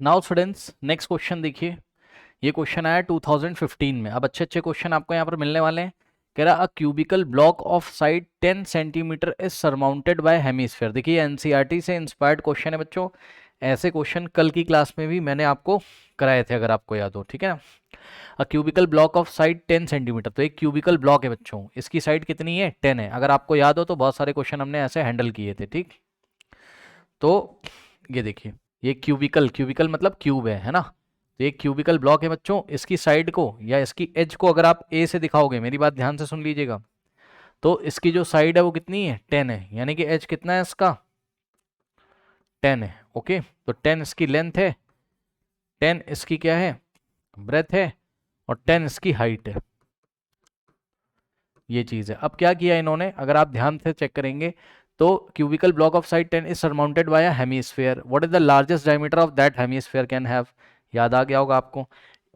Now students next question देखिए। ये question आया 2015 में। अब अच्छे अच्छे क्वेश्चन आपको यहाँ पर मिलने वाले हैं। कह रहा a cubical block of side 10 centimeter is surmounted by hemisphere. देखिए एनसीईआरटी से इंस्पायर्ड क्वेश्चन है बच्चों। ऐसे क्वेश्चन कल की क्लास में भी मैंने आपको कराए थे, अगर आपको याद हो, ठीक है ना। A cubical block of side 10 centimeter, तो एक क्यूबिकल ब्लॉक है बच्चों, इसकी साइड कितनी है, 10 है। अगर आपको याद हो तो बहुत सारे क्वेश्चन हमने ऐसे हैंडल किए थे, ठीक। तो ये देखिए, ये क्यूबिकल, क्यूबिकल मतलब क्यूब है ना। तो ये क्यूबिकल ब्लॉक है बच्चों, इसकी साइड को या इसकी एज को अगर आप ए से दिखाओगे, मेरी बात ध्यान से सुन लीजिएगा, तो इसकी जो साइड है वो कितनी है, 10 है। यानी कि एज कितना है इसका, 10 है। ओके, तो 10 इसकी लेंथ है, 10 इसकी क्या है, ब्रेथ है, और 10 इसकी हाइट है। ये चीज है। अब क्या किया इन्होंने, अगर आप ध्यान से चेक करेंगे तो cubicle block of side 10 is surmounted bye a hemisphere. What is the largest diameter of that hemisphere can have. याद आ गया होगा आपको।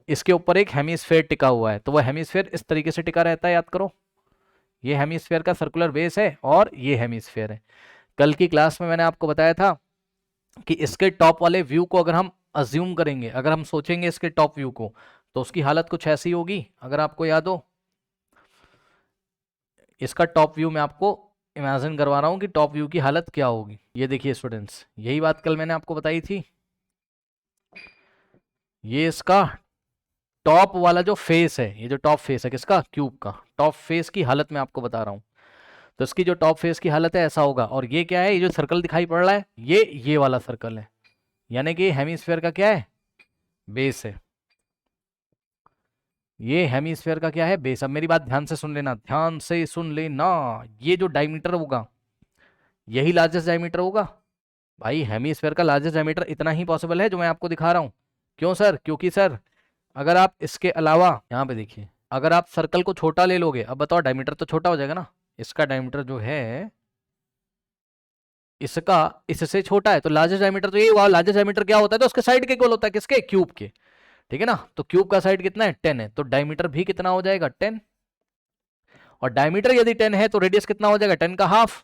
इसके ऊपर एक हेमीस्फीयर टिका हुआ है, तो वह हेमीस्फीयर इस तरीके से टिका रहता है, याद करो। ये हेमीस्फीयर का सर्कुलर बेस है और ये हेमीस्फीयर है। कल की क्लास में मैंने आपको बताया था कि इसके टॉप वाले व्यू को अगर हम अज्यूम करेंगे, अगर हम सोचेंगे इसके टॉप व्यू को, तो उसकी हालत कुछ ऐसी होगी, अगर आपको याद हो। इसका टॉप व्यू मैं आपको इमेजिन करवा रहा हूँ कि टॉप व्यू की हालत क्या होगी। ये देखिए स्टूडेंट्स, यही बात कल मैंने आपको बताई थी। ये इसका टॉप वाला जो फेस है, ये जो टॉप फेस है किसका, क्यूब का, टॉप फेस की हालत मैं आपको बता रहा हूँ। तो इसकी जो टॉप फेस की हालत है ऐसा होगा। और ये क्या है, ये जो सर्कल दिखाई पड़ रहा है, ये वाला सर्कल है। यानी कि हेमीस्फेयर का क्या है, बेस है। ये हेमीस्फेयर का क्या है, बेस। अब मेरी बात ध्यान से सुन लेना, ध्यान से सुन लेना। ये जो डायमीटर होगा, यही लार्जेस्ट डायमीटर होगा। भाई हेमीस्फेयर का लार्जेस्ट डायमीटर इतना ही पॉसिबल है जो मैं आपको दिखा रहा हूँ। क्यों सर, क्योंकि सर अगर आप इसके अलावा यहाँ पे देखिए, अगर आप सर्कल को छोटा ले लोगे, अब बताओ डायमीटर तो छोटा हो जाएगा ना। इसका डायमीटर जो है, इसका इससे छोटा है, तो लार्जेस्ट डायमीटर तो यही हुआ। लार्जेस्ट डायमीटर क्या होता है, तो उसके साइड के इक्वल होता है, किसके, क्यूब के। ठीक है ना। तो क्यूब का साइड कितना है, 10 है, तो डायमीटर भी कितना हो जाएगा, 10। और डायमीटर यदि 10 है तो रेडियस कितना हो जाएगा, 10 का हाफ,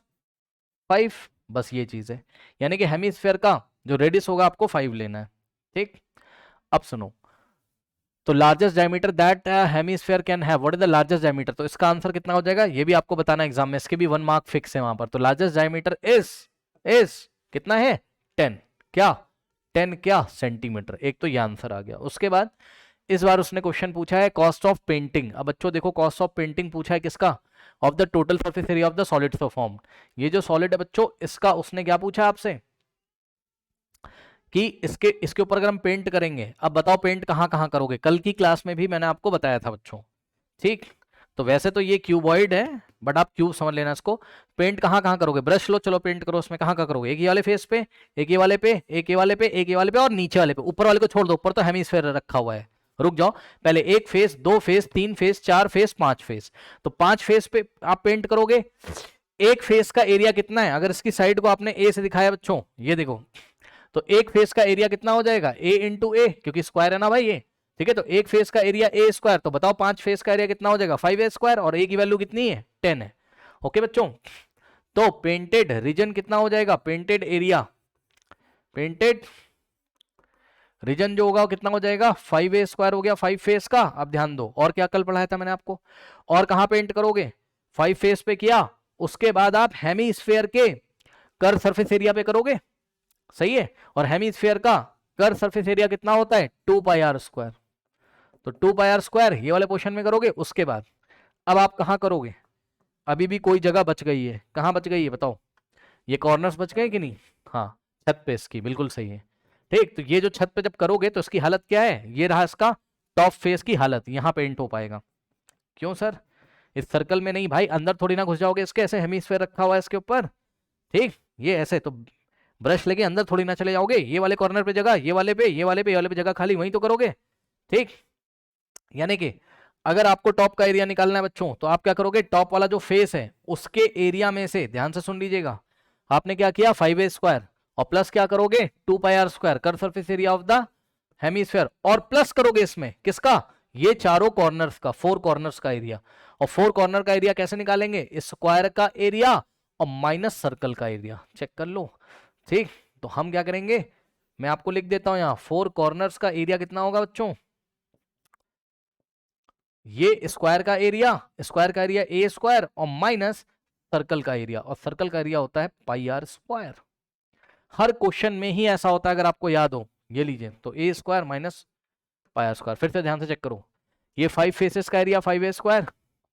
5। बस ये चीज है। यानी कि हेमीस्फेयर का जो रेडियस होगा आपको 5 लेना है, ठीक। अब सुनो, तो largest diameter that hemisphere can have, what is the largest diameter, तो इसका आंसर कितना हो जाएगा, ये भी आपको बताना एग्जाम में, इसके भी 1 मार्क फिक्स है वहां पर। तो लार्जेस्ट डायमीटर इज कितना है, 10। क्या, 10 क्या, सेंटीमीटर। एक तो ये आंसर आ गया। उसके बाद इस बार उसने क्वेश्चन पूछा है कॉस्ट ऑफ पेंटिंग। अब बच्चों देखो, कॉस्ट ऑफ पेंटिंग पूछा है किसका, of the total surface area of the solid form. ये जो सॉलिड है बच्चों, इसका उसने क्या पूछा आपसे कि इसके इसके ऊपर अगर हम पेंट करेंगे, अब बताओ पेंट कहाँ कहाँ करोगे। कल की क्लास में भी मैंने आपको बताया था बच्चों, ठीक। तो वैसे तो ये क्यूबॉइड है, बट आप क्यूब समझ लेना इसको। पेंट कहाँ कहाँ करोगे, ब्रश लो, चलो पेंट करो, उसमें कहाँ कहाँ करोगे, एक ये वाले फेस पे, एक ये वाले पे, एक ये वाले पे, एक ये वाले पे, और नीचे वाले पे। ऊपर वाले को छोड़ दो, ऊपर तो हेमीस्फेयर रखा हुआ है। रुक जाओ, पहले एक फेस, दो फेस, तीन फेस, चार फेस, पांच फेस। तो पांच फेस पे आप पेंट करोगे। एक फेस का एरिया कितना है, अगर इसकी साइड को आपने ए से दिखाया बच्चों, ये देखो, तो एक फेस का एरिया कितना हो जाएगा, ए इंटू ए, क्योंकि स्क्वायर है ना भाई ये। ठीक है, तो एक फेस का एरिया ए स्क्वायर, तो बताओ पांच फेस का एरिया कितना हो जाएगा, 5 ए स्क्वायर, और ए की वैल्यू कितनी है, 10 है। ओके बच्चों, तो पेंटेड रीजन कितना हो जाएगा, पेंटेड एरिया, पेंटेड रीजन जो होगा वो कितना हो जाएगा, 5 ए स्क्वायर हो गया 5 फेस का। अब ध्यान दो, और क्या कल पढ़ाया था मैंने आपको, और कहां पेंट करोगे, 5 फेस पे किया, उसके बाद आप हेमी स्फेयर के कर्व सरफेस एरिया पे करोगे, सही है। और हेमीस्फेयर का कर्व सरफेस एरिया कितना होता है, 2 पाई r स्क्वायर। तो 2 पाई r स्क्वायर ये वाले पोर्शन में करोगे। उसके बाद अब आप कहां करोगे, अभी भी कोई जगह बच गई है, कहां बच गई है बताओ, ये कॉर्नर्स बच गए कि नहीं, हाँ, छत पे इसकी, बिल्कुल सही है, ठीक। तो ये जो छत पे जब करोगे तो इसकी हालत क्या है, ये रहा इसका टॉप फेस की हालत, यहां पेंट हो पाएगा। क्यों सर, इस सर्कल में नहीं भाई, अंदर थोड़ी ना घुस जाओगे इसके, ऐसे हेमीस्फेयर रखा हुआ है इसके ऊपर, ठीक। ये ऐसे तो ब्रश लेके अंदर थोड़ी ना चले जाओगे, ये वाले कॉर्नर पे जगह, ये वाले पे, ये वाले पे, ये वाले पे जगह खाली, वहीं तो करोगे, ठीक। यानी कि अगर आपको टॉप का एरिया निकालना है बच्चों, तो आप क्या करोगे, टॉप वाला जो फेस है उसके एरिया में से, ध्यान से सुन लीजिएगा, आपने क्या किया, 5 a स्क्वायर, और प्लस क्या करोगे, 2 पाई r square, curve surface area of the hemisphere, और प्लस करोगे इसमें किसका, ये चारों कॉर्नर्स का, 4 कॉर्नर्स का एरिया। और 4 कॉर्नर का एरिया कैसे निकालेंगे, स्क्वायर का एरिया और माइनस सर्कल का एरिया, चेक कर लो, ठीक। तो हम क्या करेंगे, मैं आपको लिख देता हूं यहां, 4 कॉर्नर्स का एरिया कितना होगा बच्चों, ये स्क्वायर का एरिया, स्क्वायर का एरिया ए स्क्वायर और माइनस सर्कल का एरिया, और सर्कल का एरिया होता है पाई आर स्क्वायर। हर क्वेश्चन में ही ऐसा होता है, अगर आपको याद हो। ये लीजिए, तो a square minus pi r square. फिर से ध्यान से चेक करो, ये 5 फेसेस का area 5 A square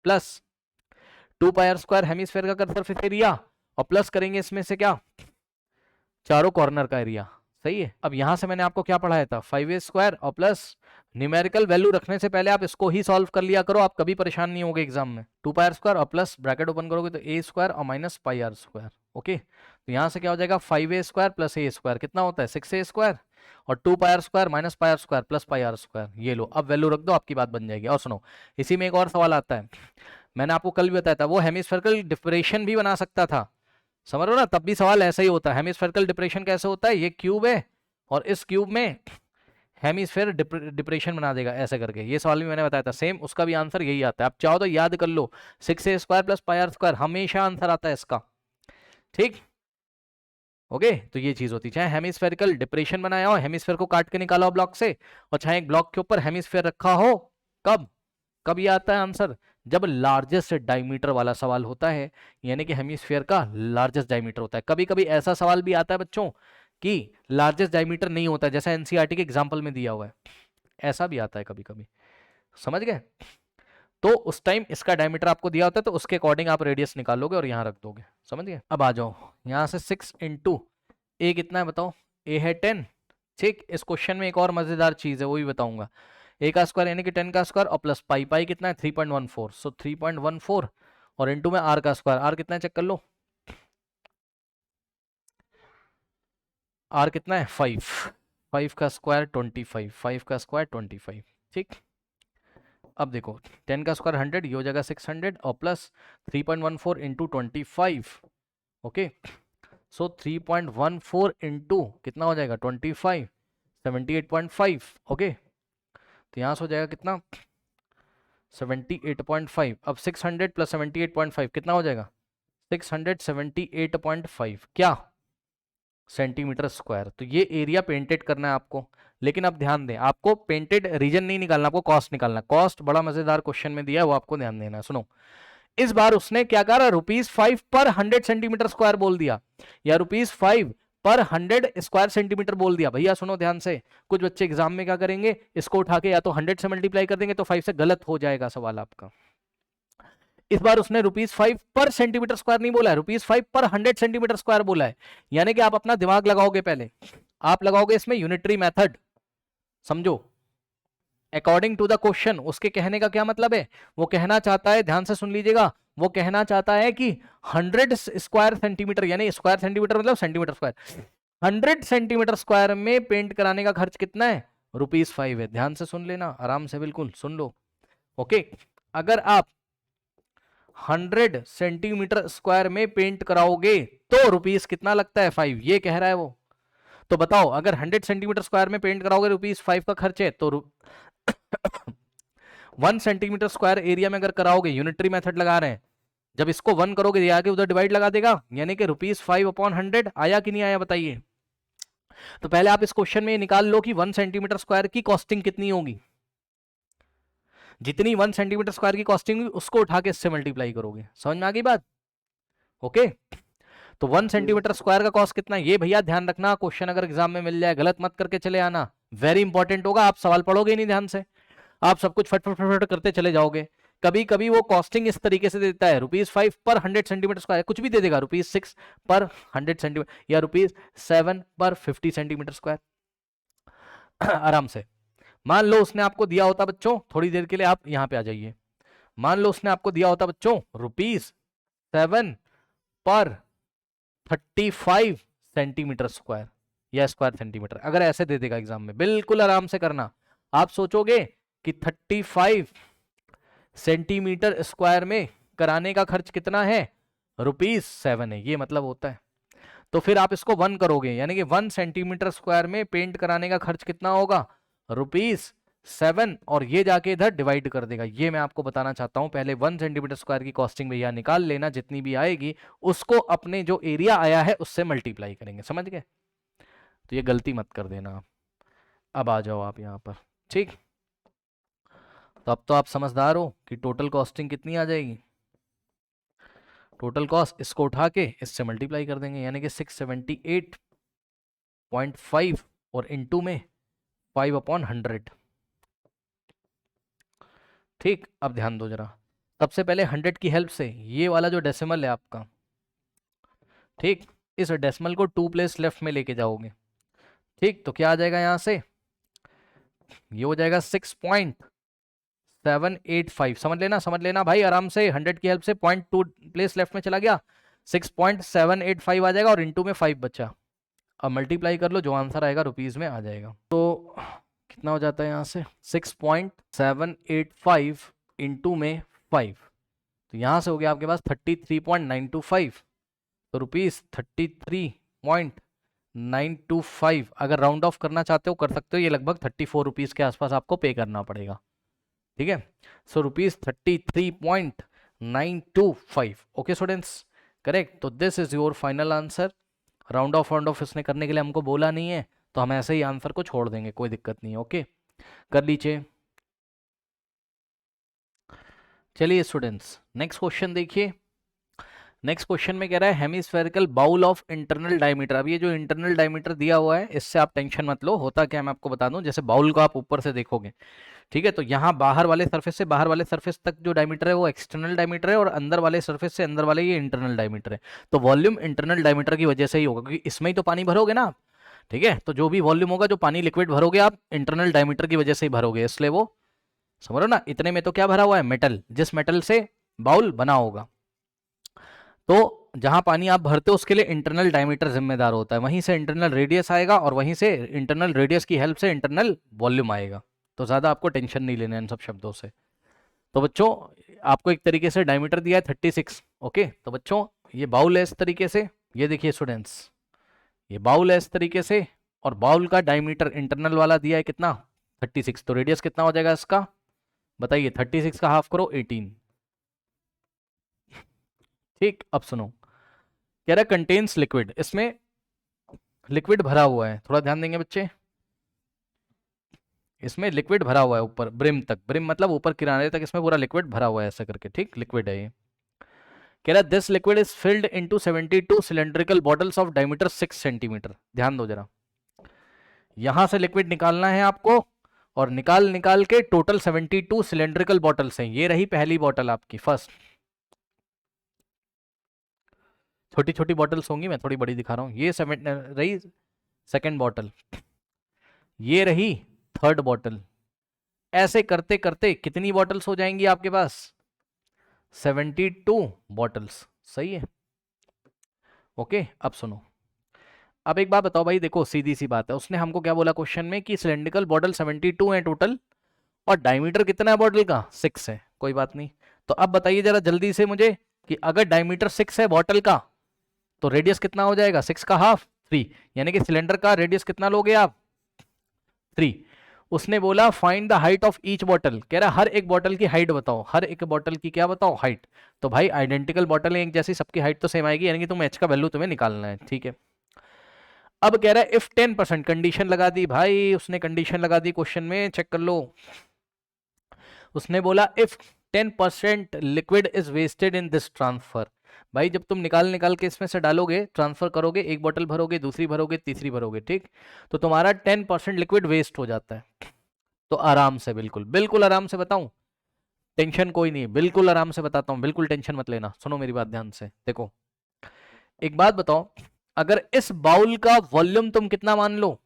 plus 2 pi r square hemisphere का सरफेस एरिया, और प्लस करेंगे इसमें से क्या, चारों कॉर्नर का एरिया। सही है। अब यहां से मैंने आपको क्या पढ़ाया था, 5a स्क्वायर और प्लस न्यूमेरिकल वैल्यू रखने से पहले आप इसको ही सॉल्व कर लिया करो, आप कभी परेशान नहीं होगे एग्जाम में। 2 पाई आर स्क्वायर और प्लस ब्रैकेट ओपन करोगे तो a स्क्वायर और minus pi r square. Okay, तो यहां से क्या हो जाएगा, 5a square plus a square कितना होता है 6a स्क्वायर, और 2 pi r square minus pi r square plus pi r square. ये लो, अब वैल्यू रख दो, आपकी बात बन जाएगी। और सुनो, इसी में एक और सवाल आता है, मैंने आपको कल भी बताया था, वो हेमिस्फेरिकल डिफरेंशिएशन भी बना सकता था, समझ रहे हो ना, तब भी सवाल ऐसा ही होता है। हेमिस्फेरिकल डिप्रेशन कैसे होता है, ये क्यूब है और इस क्यूब में हेमिस्फेयर डिप्रेशन बना देगा ऐसे करके, ये सवाल भी मैंने बताया था सेम, उसका भी आंसर यही आता है। आप चाहो तो याद कर लो, 6a square plus pi r square हमेशा आंसर आता है इसका। ठीक, ओके, तो ये चीज होती है, चाहे हेमिस्फेरिकल डिप्रेशन बनाया हो, हेमिस्फेयर को काट के निकाला हो ब्लॉक से, और चाहे एक ब्लॉक के ऊपर हेमिस्फेयर रखा हो, कब कब ये आता है आंसर, जब लार्जेस्ट डायमीटर वाला सवाल होता है, यानी कि हेमिस्फेयर का लार्जेस्ट डायमीटर होता है। कभी कभी ऐसा सवाल भी आता है बच्चों कि लार्जेस्ट डायमीटर नहीं होता है, जैसा एनसीईआरटी के एग्जांपल में दिया हुआ है, ऐसा भी आता है कभी कभी, समझ गए। तो उस टाइम इसका डायमीटर आपको दिया होता है, तो उसके अकॉर्डिंग आप रेडियस निकालोगे और यहां रख दोगे, समझ गए। अब आ जाओ यहां से 6 इंटू ए कितना है बताओ, ए है 10। ठीक, इस क्वेश्चन में एक और मजेदार चीज है, वो भी बताऊंगा। ए का स्क्वायर यानी कि 10 का स्क्वायर और प्लस पाई, पाई कितना है 3.14, सो 3.14 और इनटू में आर का स्क्वायर, आर कितना है चेक कर लो, आर कितना है 5, 5 का स्क्वायर 25, 5 का स्क्वायर 25। ठीक, अब देखो 10 का स्क्वायर 100, ये हो जाएगा 600 और प्लस 3.14 इंटू 25। ओके, सो 3.14 इंटू कितना हो जाएगा 25, 78.5। ओके, तो यहाँ से हो जाएगा कितना 78.5। अब 600 प्लस 78.5 कितना हो जाएगा 678.5 क्या सेंटीमीटर स्क्वायर। तो ये एरिया पेंटेड करना है आपको, लेकिन अब ध्यान दें, आपको पेंटेड रीजन नहीं निकालना, आपको कॉस्ट निकालना। कॉस्ट बड़ा मजेदार क्वेश्चन में दिया है, वो आपको ध्यान देना है। सुनो, इस बार उसने क्या करा, ₹5 पर 100 सेंटीमीटर स्क्वायर बोल दिया, या ₹5 पर 100 स्क्वायर सेंटीमीटर बोल दिया। भैया सुनो ध्यान से, कुछ बच्चे एग्जाम में क्या करेंगे, इसको उठा के या तो 100 से मल्टीप्लाई कर देंगे, तो 5 से गलत हो जाएगा सवाल आपका। इस बार उसने ₹5 पर सेंटीमीटर स्क्वायर नहीं बोला है, ₹5 पर 100 सेंटीमीटर स्क्वायर बोला है। यानी कि आप अपना दिमाग लगाओगे, पहले आप लगाओगे इसमें यूनिटरी मेथड, समझो, अकॉर्डिंग टू द क्वेश्चन। उसके कहने का क्या मतलब है, वो कहना चाहता है, ध्यान से सुन लीजिएगा, वो कहना चाहता है कि 100 स्क्वायर सेंटीमीटर, यानी स्क्वायर सेंटीमीटर मतलब सेंटीमीटर स्क्वायर, 100 सेंटीमीटर स्क्वायर में पेंट कराने का खर्च कितना है, ₹5 है। ध्यान से सुन लेना, आराम से बिल्कुल सुन लो। ओके, अगर आप 100 सेंटीमीटर स्क्वायर में पेंट कराओगे तो रुपीस कितना लगता है 5, ये कह रहा है वो। तो बताओ, अगर 100 सेंटीमीटर स्क्वायर में पेंट कराओगे ₹5 का खर्च है, तो 1 सेंटीमीटर स्क्वायर एरिया में अगर कराओगे, यूनिटरी मेथड लगा रहे हैं, जब इसको 1 करोगे ये आगे उधर डिवाइड लगा देगा, यानी कि ₹5/100 आया कि नहीं आया बताइए। तो पहले आप इस क्वेश्चन में निकाल लो कि 1 सेंटीमीटर स्क्वायर की कॉस्टिंग कितनी होगी, जितनी 1 सेंटीमीटर स्क्वायर की कॉस्टिंग हुई उसको उठा के इससे मल्टीप्लाई करोगे। समझ में आ गई बात। ओके, तो 1 सेंटीमीटर स्क्वायर का कॉस्ट कितना है, ये भैया ध्यान रखना, क्वेश्चन अगर एग्जाम में मिल जाए गलत मत करके चले आना, वेरी इंपॉर्टेंट होगा। आप सवाल पढ़ोगे नहीं ध्यान से, आप सब कुछ फट फट फट फट करते चले जाओगे। कभी कभी वो कॉस्टिंग इस तरीके से देता है, ₹5 पर 100 सेंटीमीटर स्क्वायर, कुछ भी दे देगा, ₹6 पर 100 सेंटीमीटर, या ₹7 पर 50 सेंटीमीटर स्क्वायर। आराम से मान लो उसने आपको दिया होता बच्चों, थोड़ी देर के लिए आप यहां पे आ जाइए, मान लो उसने आपको दिया होता बच्चों ₹7 पर 35 सेंटीमीटर स्क्वायर या स्क्वायर सेंटीमीटर, अगर ऐसे दे देगा एग्जाम में, बिल्कुल आराम से करना। आप सोचोगे कि 35 सेंटीमीटर स्क्वायर में कराने का खर्च कितना है, ₹7 है, ये मतलब होता है। तो फिर आप इसको 1 करोगे, यानी कि 1 सेंटीमीटर स्क्वायर में पेंट कराने का खर्च कितना होगा, ₹7, और ये जाके इधर डिवाइड कर देगा। ये मैं आपको बताना चाहता हूं, पहले 1 सेंटीमीटर स्क्वायर की कॉस्टिंग भैया निकाल लेना, जितनी भी आएगी उसको अपने जो एरिया आया है उससे मल्टीप्लाई करेंगे, समझ गए। तो ये गलती मत कर देना आप। अब आ जाओ आप यहाँ पर, ठीक। तो अब तो आप समझदार हो कि टोटल कॉस्टिंग कितनी आ जाएगी। टोटल कॉस्ट इसको उठा के इससे मल्टीप्लाई कर देंगे, यानी कि 678.5 और इनटू में 5/100। ठीक, अब ध्यान दो जरा। सबसे पहले 100 की हेल्प से ये वाला जो डेसिमल है आपका, ठीक, इस डेसिमल को 2 प्लेस लेफ्ट में लेके जाओगे। ठीक, तो क्या आ जाएगा यहाँ से, ये हो जाएगा 6.785। समझ लेना भाई आराम से। 100 की हेल्प से 0.2 प्लेस लेफ्ट में चला गया, 6.785 आ जाएगा और इनटू में 5 बचा। अब मल्टीप्लाई कर लो, जो आंसर आएगा रुपीज में आ जाएगा। तो कितना हो जाता है यहाँ से, 6.785 इंटू में 5, तो यहाँ से हो गया आपके पास 33.925। तो रुपीज 33.925। अगर राउंड ऑफ करना चाहते हो कर सकते हो, ये लगभग 34 रुपीज के आसपास आपको पे करना पड़ेगा। ठीक है, so rupees 33.925। Okay students, correct. तो this is your final answer. Round off इसने करने के लिए हमको बोला नहीं है, तो हम ऐसे ही आंसर को छोड़ देंगे, कोई दिक्कत नहीं है। ओके, कर लीजिए। चलिए स्टूडेंट्स, नेक्स्ट क्वेश्चन देखिए। नेक्स्ट क्वेश्चन में कह रहा है hemispherical bowl of internal diameter. अब ये जो इंटरनल डायमीटर दिया हुआ है, इससे आप टेंशन मत लो। होता क्या है मैं आपको बता दूं, जैसे बाउल को आप ऊपर से देखोगे, ठीक है, तो यहाँ बाहर वाले सरफेस से बाहर वाले सरफेस तक जो डायमीटर है वो एक्सटर्नल डायमीटर है, और अंदर वाले सरफेस से अंदर वाले ये इंटरनल डायमीटर है। तो वॉल्यूम इंटरनल डायमीटर की वजह से ही होगा, क्योंकि इसमें ही तो पानी भरोगे ना आप। ठीक है, तो जो भी वॉल्यूम होगा, जो पानी लिक्विड भरोगे आप, इंटरनल डायमीटर की वजह से ही भरोगे, इसलिए वो समझ रहे हो ना। इतने में तो क्या भरा हुआ है, मेटल, जिस मेटल से बाउल बना होगा। तो जहां पानी आप भरते हो उसके लिए इंटरनल डायमीटर जिम्मेदार होता है, वहीं से इंटरनल रेडियस आएगा और वहीं से इंटरनल रेडियस की हेल्प से इंटरनल वॉल्यूम आएगा। तो ज़्यादा आपको टेंशन नहीं लेना इन सब शब्दों से। तो बच्चों आपको एक तरीके से डायमीटर दिया है 36। ओके, तो बच्चों ये बाउल है इस तरीके से, ये देखिए स्टूडेंट्स, ये बाउल है इस तरीके से, और बाउल का डायमीटर इंटरनल वाला दिया है कितना, 36। तो रेडियस कितना हो जाएगा इसका, बताइए। 36 का हाफ करो 18। ठीक, अब सुनो, कह रहा है कंटेन्स लिक्विड, इसमें लिक्विड भरा हुआ है, थोड़ा ध्यान देंगे बच्चे। इसमें लिक्विड भरा हुआ है ऊपर ब्रिम तक, ब्रिम मतलब ऊपर किनारे तक इसमें पूरा लिक्विड भरा हुआ है ऐसा करके। ठीक, लिक्विड है ये। कह रहा है this liquid is filled into 72 cylindrical bottles of diameter 6 centimetre. ध्यान दो जरा, यहां से लिक्विड निकालना है आपको, और निकाल के टोटल 72 सिलेंड्रिकल बॉटल्स हैं। ये रही पहली बॉटल आपकी, फर्स्ट। छोटी छोटी बॉटल्स होंगी, मैं थोड़ी बड़ी दिखा रहा हूं। ये रही सेकेंड बॉटल, ये रही थर्ड बॉटल। ऐसे करते करते कितनी बॉटल्स हो जाएंगी आपके पास, 72 बॉटल्स। सही है, ओके। अब सुनो, अब एक बात बताओ भाई, देखो सीधी सी बात है, उसने हमको क्या बोला क्वेश्चन में कि सिलेंड्रिकल बॉटल 72 है टोटल, और डायमीटर कितना है बॉटल का, 6 है। कोई बात नहीं, तो अब बताइए जरा जल्दी से मुझे कि अगर डायमीटर 6 है बॉटल का, तो रेडियस कितना हो जाएगा, 6 का हाफ 3, यानी कि सिलेंडर का रेडियस कितना लोगे आप, 3। उसने बोला find the height of each bottle, कह रहा हर एक बॉटल की हाइट बताओ, हर एक बॉटल की क्या बताओ, हाइट। तो भाई आइडेंटिकल बॉटल है एक जैसी, सबकी हाइट तो सेम आएगी, यानी कि तुम एच का वैल्यू तुम्हें निकालना है। ठीक है, अब कह रहा है इफ 10%, कंडीशन लगा दी भाई, उसने कंडीशन लगा दी क्वेश्चन में, चेक कर लो। उसने बोला if 10% liquid is wasted in this transfer. भाई जब तुम निकाल के इसमें से डालोगे, ट्रांसफर करोगे, एक बोतल भरोगे, दूसरी भरोगे, तीसरी भरोगे, ठीक, तो तुम्हारा 10% लिक्विड वेस्ट हो जाता है। तो आराम से, बिल्कुल बिल्कुल आराम से बताऊं, टेंशन कोई नहीं, बिल्कुल आराम से बताता हूं, बिल्कुल टेंशन मत लेना। सुनो मेरी बात ध्यान से, देखो एक बात बताओ, अगर इस बाउल का वॉल्यूम तुम कितना मान लो,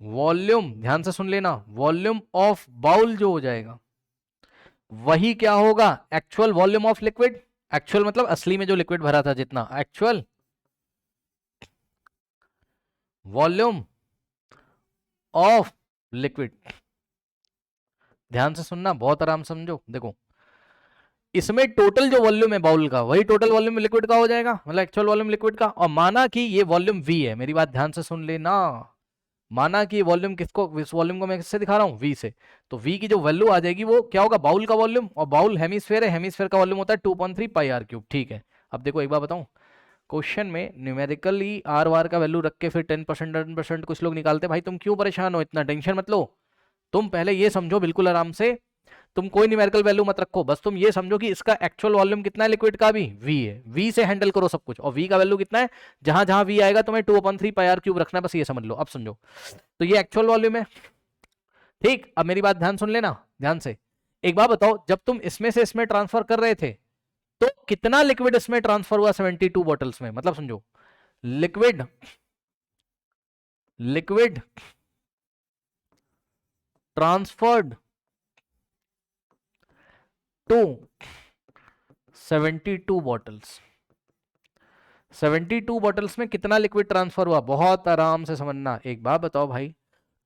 वॉल्यूम ध्यान से सुन लेना, वॉल्यूम ऑफ बाउल जो हो जाएगा वही क्या होगा, actual volume of liquid. Actual मतलब असली में जो लिक्विड भरा था जितना, एक्चुअल वॉल्यूम ऑफ लिक्विड। ध्यान से सुनना, बहुत आराम समझो। देखो इसमें टोटल जो वॉल्यूम है बाउल का, वही टोटल वॉल्यूम लिक्विड का हो जाएगा, मतलब एक्चुअल वॉल्यूम लिक्विड का। और माना कि ये वॉल्यूम V है, मेरी बात ध्यान से सुन लेना, माना कि वॉल्यूम किसको, इस वॉल्यूम को मैं किससे दिखा रहा हूँ, V से। तो V की जो वैल्यू आ जाएगी वो क्या होगा, बाउल का वॉल्यूम, और बाउल हेमिस्फेयर है, हेमिस्फेयर का वॉल्यूम होता है 2.3 पाई r क्यूब। ठीक है, अब देखो एक बार बताऊं, क्वेश्चन में न्यूमेरिकली आर वार का वैल्यू रख के फिर 10% 10% कुछ लोग निकालते, भाई तुम क्यों परेशान हो, इतना टेंशन मत लो। तुम पहले ये समझो बिल्कुल आराम से, तुम कोई न्यूमेरिकल वैल्यू मत रखो, बस तुम ये समझो कि इसका एक्चुअल वॉल्यूम कितना है लिक्विड का भी, v है, v से हैंडल करो सब कुछ, और v का वैल्यू कितना है, जहां जहां v आएगा तुम्हें 2/3 पाई आर क्यूब रखना है, बस ये समझ लो। अब समझो, तो ये एक्चुअल वॉल्यूम है, ठीक। अब मेरी बात ध्यान सुन लेना ध्यान से। एक बात बताओ, जब तुम इसमें से इसमें ट्रांसफर कर रहे थे तो कितना लिक्विड इसमें ट्रांसफर हुआ 72 बॉटल्स में, मतलब समझो liquid liquid transferred to 72 bottles, 72 bottles में कितना लिक्विड ट्रांसफर हुआ, बहुत आराम से समझना। एक बात बताओ भाई,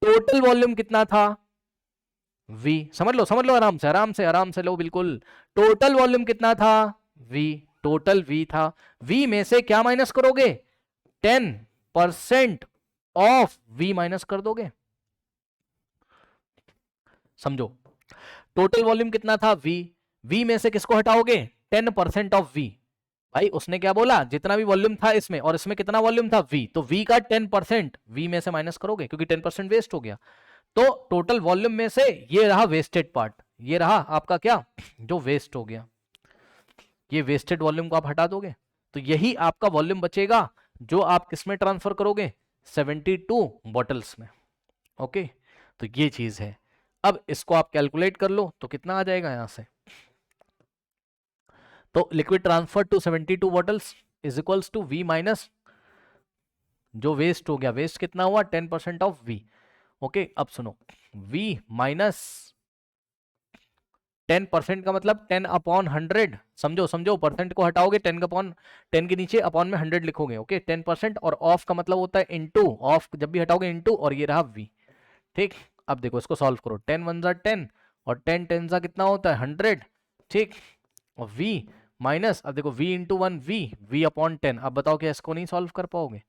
टोटल वॉल्यूम कितना था, v, समझ लो आराम से लो बिल्कुल। टोटल वॉल्यूम कितना था, v, टोटल v था, v में से क्या माइनस करोगे, 10% ऑफ v माइनस कर दोगे। समझो, टोटल वॉल्यूम कितना था, v में से किसको हटाओगे, 10% ऑफ v। भाई उसने क्या बोला, जितना भी वॉल्यूम था इसमें और इसमें कितना वॉल्यूम था, v, तो v का 10% v में से माइनस करोगे, क्योंकि 10% वेस्ट हो गया। तो टोटल वॉल्यूम में से ये रहा वेस्टेड पार्ट, ये रहा आपका क्या, जो वेस्ट हो गया, ये वेस्टेड वॉल्यूम को आप हटा दोगे, तो यही आपका वॉल्यूम बचेगा जो आप किसमें ट्रांसफर करोगे, 72 बॉटल्स में। ओके, तो ये चीज है। अब इसको आप कैलकुलेट कर लो तो कितना आ जाएगा यहां से, तो liquid transfer to 72 bottles is equals to v minus जो वेस्ट हो गया, वेस्ट कितना हुआ, 10% ऑफ v। ओके, अब सुनो, v माइनस 10% का मतलब 10/100, समझो परसेंट को हटाओगे, 10 के नीचे अपॉन में 100 लिखोगे। ओके, 10%, और ऑफ का मतलब होता है इनटू, ऑफ जब भी हटाओगे इनटू, और ये रहा v, ठीक। अब देखो इसको सॉल्व करो, 10 1 जा 10 और 10 10 जा कितना होता है 100, ठीक। और v माइनस, अब देखो v इंटू 1 v अपॉन 10। अब बताओ क्या इसको नहीं सॉल्व कर पाओगे,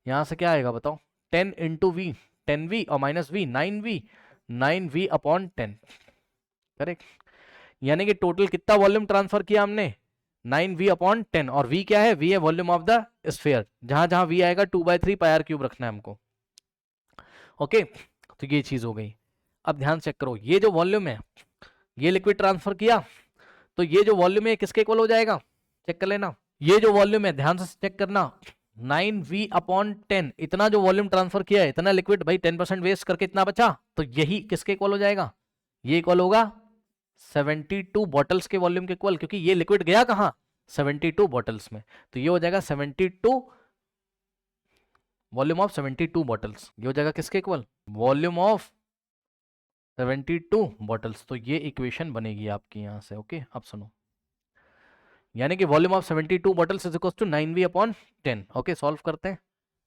यहां से क्या आएगा बताओ, 10 इंटू v 10v और minus v 9v upon 10, correct. यानी कि टोटल कितना वॉल्यूम ट्रांसफर किया हमने, 9v अपॉन 10, और v क्या है, v है वॉल्यूम ऑफ द स्फीयर, जहां जहां v आएगा 2/3 पाई आर क्यूब रखना है हमको। ओके, तो ये चीज हो गई। अब ध्यान चेक करो, ये जो वॉल्यूम है, ये लिक्विड ट्रांसफर किया, तो ये जो वॉल्यूम है किसके इक्वल हो जाएगा, चेक कर लेना। ये जो वॉल्यूम है ध्यान से चेक करना, 9v अपॉन 10, इतना जो वॉल्यूम ट्रांसफर किया है, इतना लिक्विड, भाई 10% वेस्ट करके इतना बचा, तो यही किसके इक्वल हो जाएगा, ये इक्वल होगा 72 बॉटल्स के वॉल्यूम के इक्वल, क्योंकि ये लिक्विड गया कहां, 72 बॉटल्स में, तो ये हो जाएगा 72 वॉल्यूम ऑफ 72 बॉटल्स, ये हो जाएगा किसके इक्वल, वॉल्यूम ऑफ 72 बॉटल्स। तो ये इक्वेशन बनेगी आपकी यहां से। ओके, अब सुनो, यानी कि volume of 72 bottles is equal to 9v upon 10। Okay, solve करते हैं,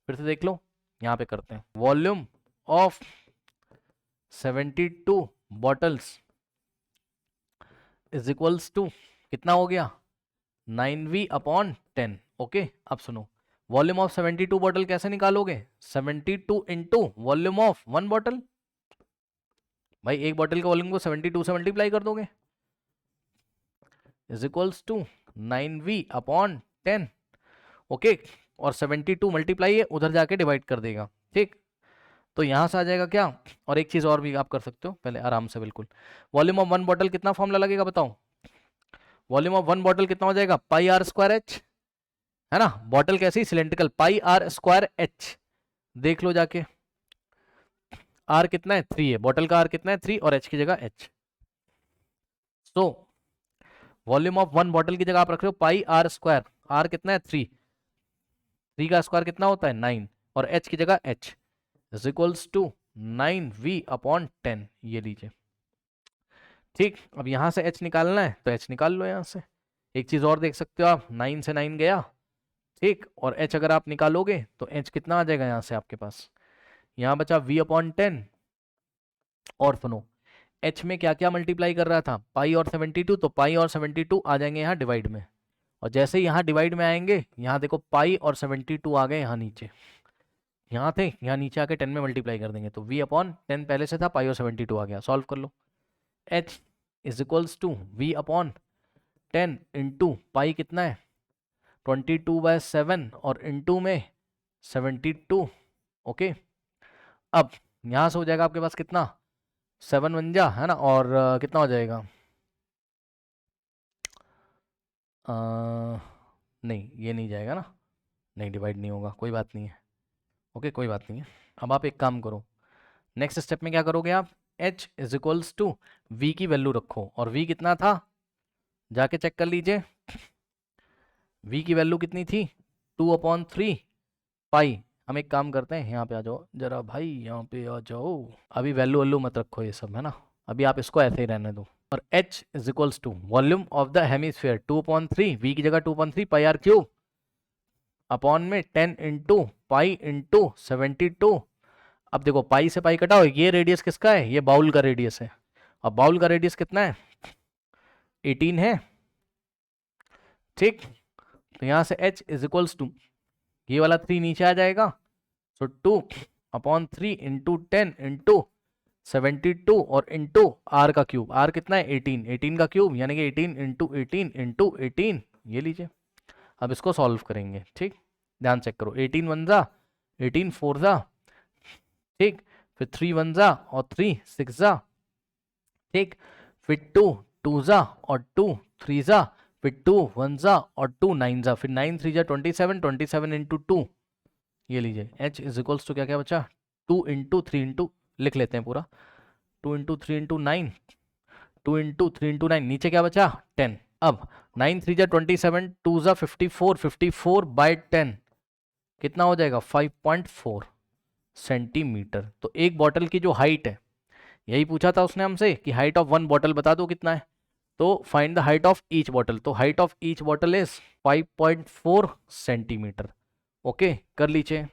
फिर से देख लो, यहां पे करते हैं, volume of 72 bottles is equals to कितना हो गया, 9v अपॉन 10। ओके, अब सुनो, वॉल्यूम ऑफ 72 बॉटल कैसे निकालोगे, 72 इंटू वॉल्यूम ऑफ 1 बॉटल, भाई एक बॉटल के वॉल्यूम को 72 से मल्टीप्लाई कर दोगे, is equals to 9v upon 10। Okay, और 72 मल्टीप्लाई है, उधर जाके डिवाइड कर देगा, ठीक। तो यहां से आ जाएगा क्या, और एक चीज और भी आप कर सकते हो, पहले आराम से बिल्कुल, वॉल्यूम ऑफ 1 बॉटल कितना फॉर्मूला लगेगा बताओ, वॉल्यूम ऑफ 1 बॉटल कितना हो जाएगा, पाई आर स्क्वायर एच, है ना, बॉटल कैसी cylindrical, pi r square h, देख लो जाके, आर कितना है 3 है, बॉटल का आर कितना है 3, और एच की जगह एच। तो वॉल्यूम ऑफ 1 बॉटल की जगह आप रख रहे हो पाई आर स्क्वायर, आर कितना है 3, 3 का स्क्वायर कितना होता है 9, और एच की जगह h is equals to 9v upon 10, ये लीजिए, ठीक। अब यहां से h निकालना है तो h निकाल लो यहां से। एक चीज और देख सकते हो आप, 9 से 9 गया, ठीक, और h अगर आप निकालोगे तो h कितना आ जाएगा यहां से आपके पास, यहां बचा v अपॉन 10, और सुनो h में क्या क्या मल्टीप्लाई कर रहा था, पाई और 72, तो पाई और 72 आ जाएंगे यहाँ डिवाइड में, और जैसे यहाँ डिवाइड में आएंगे, यहाँ देखो पाई और 72 आ गए यहाँ नीचे, यहाँ थे, यहाँ नीचे आके 10 में मल्टीप्लाई कर देंगे, तो v अपॉन 10 पहले से था, पाई और 72 आ गया, सॉल्व कर लो, h is equals to v upon 10 into pi कितना है 22/7 और इनटू में 72। ओके, अब यहाँ से हो जाएगा आपके पास कितना, 7 बन जा है ना, और कितना हो जाएगा, नहीं ये नहीं जाएगा ना, नहीं डिवाइड नहीं होगा, कोई बात नहीं है। ओके कोई बात नहीं है। अब आप एक काम करो, नेक्स्ट स्टेप में क्या करोगे आप, h is equals to v की वैल्यू रखो, और v कितना था जाके चेक कर लीजिए, v की वैल्यू कितनी थी 2/3 पाई। हम एक काम करते हैं, यहाँ पे आ जाओ जरा भाई, यहाँ पे आ जाओ, अभी वैल्यू वैल्यू मत रखो ये सब है ना, अभी आप इसको ऐसे ही रहने दो। और h is equals to volume of the hemisphere 2/3, v की जगह 2/3 पाई आर क्यूब अपॉन में 10 इंटू पाई इंटू 72। अब देखो पाई से पाई कटाओ, ये रेडियस किसका है, ये बाउल का रेडियस है, और बाउल का रेडियस कितना है 18 है, ठीक। तो यहाँ से h इज इक्वल्स टू ये वाला 3 नीचे आ जाएगा, सो 2/3 इंटू 10 इंटू 72 और इंटू r का क्यूब, r कितना है 18, 18 का क्यूब यानी कि 18 इंटू 18 इंटू 18, ये लीजिए। अब इसको सॉल्व करेंगे, ठीक, ध्यान चेक करो, 18 1 जा 18 4 जा, ठीक, फिर 3 1 जा और 3 6 जा, ठीक, फिर 2 2 जा और 2 3 जा, फिर 2 1 जा और 2 9 जा, फिर 9 3 जा 27, 27 इंटू 2, ये लीजिए। h इज इक्वल्स टू क्या क्या बचा 2 इंटू 3 इंटू, लिख लेते हैं पूरा, 2 इंटू 3 इंटू 9, 2 इंटू 3 इंटू 9, नीचे क्या बचा 10। अब 9 3 जा 27, 2 जा 54, 54 बाई 10 कितना हो जाएगा 5.4 सेंटीमीटर। तो एक बॉटल की जो हाइट है, यही पूछा था उसने हमसे कि हाइट ऑफ वन बॉटल बता दो कितना है, तो find the height of each bottle, तो height of each bottle is 5.4 centimeter. Okay कर लीजिए।